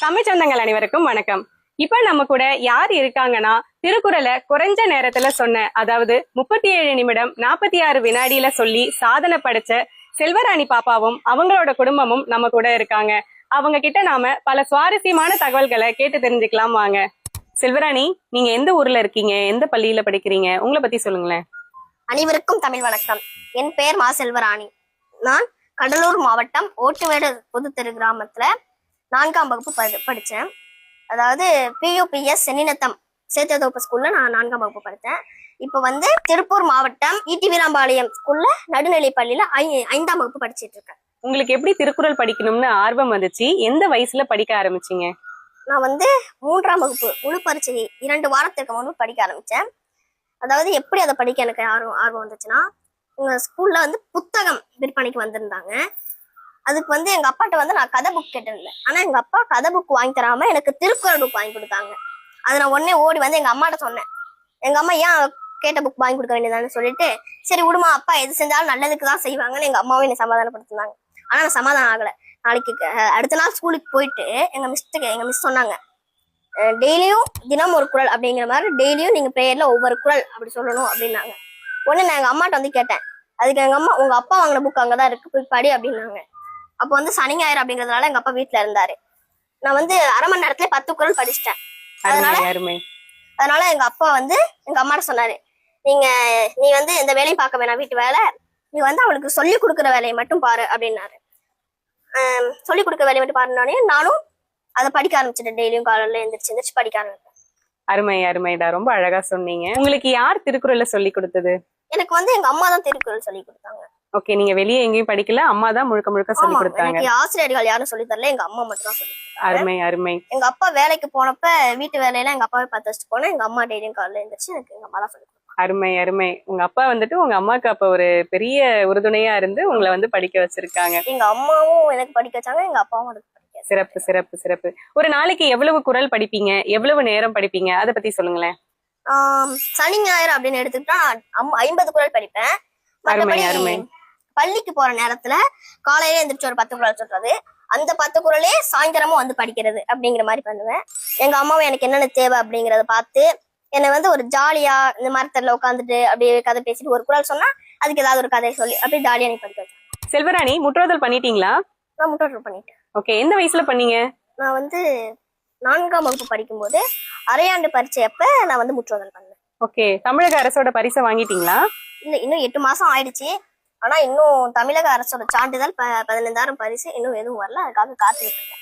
தமிழ் சொந்தங்கள் அனைவருக்கும் வணக்கம். இப்ப நம்ம கூட யார் இருக்காங்கன்னா, திருக்குறளை குறைஞ்ச நேரத்துல சொன்ன, அதாவது 37 நிமிடம் 46 வினாடியில சொல்லி சாதனை படைச்ச செல்வராணி பாப்பாவும் அவங்களோட குடும்பமும் நம்ம கூட இருக்காங்க. அவங்க கிட்ட நாம பல சுவாரஸ்யமான தகவல்களை கேட்டு தெரிஞ்சுக்கலாம் வாங்க. செல்வராணி, நீங்க எந்த ஊர்ல இருக்கீங்க, எந்த பள்ளியில படிக்கிறீங்க, உங்களை பத்தி சொல்லுங்களேன். அனைவருக்கும் தமிழ் வணக்கம். என் பெயர் மா செல்வராணி. நான் கடலூர் மாவட்டம் ஓட்டுமேடு புதுத்தெரு கிராமத்துல 4ஆம் வகுப்பு படித்தேன். அதாவது PUPS சென்னிநத்தம் சேத்தியதோப்பு ஸ்கூல்ல நான் 4ஆம் வகுப்பு படித்தேன். இப்போ திருப்பூர் மாவட்டம் ஈட்டி வீராம்பாளையம் ஸ்கூல்ல நடுநிலை பள்ளியில 5ஆம் வகுப்பு படிச்சிட்டு இருக்கேன். உங்களுக்கு எப்படி திருக்குறள் படிக்கணும்னு ஆர்வம் வந்துச்சு? எந்த வயசுல படிக்க ஆரம்பிச்சீங்க? நான் 3ஆம் வகுப்பு முழு பரீட்சை 2 வாரத்துக்கு முன்பு படிக்க ஆரம்பிச்சேன். அதாவது எப்படி அதை படிக்க எனக்கு ஆர்வம் வந்துச்சுன்னா, எங்க ஸ்கூல்ல புத்தகம் விற்பனைக்கு வந்திருந்தாங்க. அதுக்கு எங்க அப்பாட்ட நான் கதை புக் கேட்டிருந்தேன். ஆனா எங்க அப்பா கதை புக் வாங்கி தராம எனக்கு திருக்குறள் புக் வாங்கி கொடுத்தாங்க. அதை நான் உடனே ஓடி எங்க அம்மாட்ட சொன்னேன். எங்க அம்மா ஏன் கேட்ட புக் வாங்கி கொடுக்க வேண்டியதான்னு சொல்லிட்டு, சரி விடுமா, அப்பா எது செஞ்சாலும் நல்லதுக்கு தான் செய்வாங்கன்னு எங்க அம்மாவும் என்னை சமாதானப்படுத்தினாங்க. ஆனா நான் சமாதானம் ஆகலை. நாளைக்கு அடுத்த நாள் ஸ்கூலுக்கு போயிட்டு எங்க மிஸ் சொன்னாங்க, டெய்லியும் தினம் ஒரு குறள் அப்படிங்கிற மாதிரி டெய்லியும் நீங்க பிரேயர்ல ஒவ்வொரு குறள் அப்படி சொல்லணும் அப்படின்னாங்க. உடனே நான் எங்க அம்மாட்ட கேட்டேன். அதுக்கு எங்க அம்மா, உங்க அப்பா வாங்கின புக் அங்கதான் இருக்கு, போய் படி அப்படின்னாங்க. அப்போ சனி ஞாயிறு அப்படிங்கிறதுனால எங்க அப்பா வீட்டுல இருந்தாரு. நான் அரை மணி நேரத்துல 10 குறள் படிச்சிட்டேன். அதனால எங்க அப்பா எங்க அம்மாட்ட சொன்னாரு, நீ எந்த வேலையும் பார்க்க வேணாம், வீட்டு வேலை, நீ அவளுக்கு சொல்லி கொடுக்குற வேலையை மட்டும் பாரு அப்படின்னாரு. சொல்லி கொடுக்குற வேலையை மட்டும் பாருனோடனே நானும் அதை படிக்க ஆரம்பிச்சிட்டேன். டெய்லியும் காலையில எந்திரிச்சு படிக்க ஆரம்பிச்சேன். அருமைடா, ரொம்ப அழகா சொன்னீங்க. உங்களுக்கு யார் திருக்குறளை சொல்லி கொடுத்தது? எனக்கு எங்க அம்மா தான் திருக்குறள் சொல்லி கொடுத்தாங்க. ஓகே, நீங்க வெளியே எங்கேயும் படிக்கல, அம்மா தான் முழுக்க சொல்லி கொடுத்தாங்க. ஆசிரியர்கள் யாரும் சொல்லி தரல, எங்க அம்மா மட்டும் தான் சொல்லி. அருமை. எங்க அப்பா வேலைக்கு போனப்ப வீட்டு வேலையெல்லாம் எங்க அப்பாவே பார்த்து வச்சுட்டு போனேன். எங்க அம்மா டெய்லியும் காலையில எழுந்திரிச்சு எனக்கு எங்க அம்மா தான் சொல்லி. அருமை. உங்க அப்பா உங்க அம்மாக்கு அப்ப ஒரு பெரிய உறுதுணையா இருந்து உங்களை படிக்க வச்சிருக்காங்க. எங்க அம்மாவும் எனக்கு படிக்க வச்சாங்க, எங்க அப்பாவும் எனக்கு படிக்க. சிறப்பு. ஒரு நாளைக்கு எவ்வளவு குறள் படிப்பீங்க, எவ்வளவு நேரம் படிப்பீங்க, அதை பத்தி சொல்லுங்களேன். சனி ஞாயிறு அப்படின்னு எடுத்துக்கிட்டா 50 குறள் படிப்பேன். அருமை. பள்ளிக்கு போற நேரத்துல காலையில எந்திரிச்சு ஒரு 10 குறள் சொல்றது, அந்த 10 குறளே சாயந்தரமும் படிக்கிறது அப்படிங்கிற மாதிரி பண்ணுவேன். எங்க அம்மாவும் எனக்கு என்னென்ன தேவை அப்படிங்கறத பார்த்து என்னை ஒரு ஜாலியா இந்த மரத்துல உட்காந்துட்டு அப்படியே கதை பேசிட்டு ஒரு குறள் சொன்னா அதுக்கு ஏதாவது ஒரு கதையை சொல்லி அப்படியே ஜாலியா நீ படிக்க வச்சேன். செல்வராணி, முற்றோதல் பண்ணிட்டீங்களா? நான் முற்றோதல் பண்ணிட்டேன். ஓகே, எந்த வயசுல பண்ணீங்க? நான் 4ஆம் வகுப்பு படிக்கும் போது அரையாண்டு பரீட்சை அப்ப நான் முற்றோதல் பண்ணேன். ஓகே, தமிழக அரசோட பரிசை வாங்கிட்டீங்களா? இல்ல, இன்னும் 8 மாசம் ஆயிடுச்சு. ஆனா இன்னும் தமிழக அரசோட சான்றிதழ் 15,000 பரிசு இன்னும் எதுவும் வரல. அதுக்காக காத்துக்கிட்டு இருக்கேன்.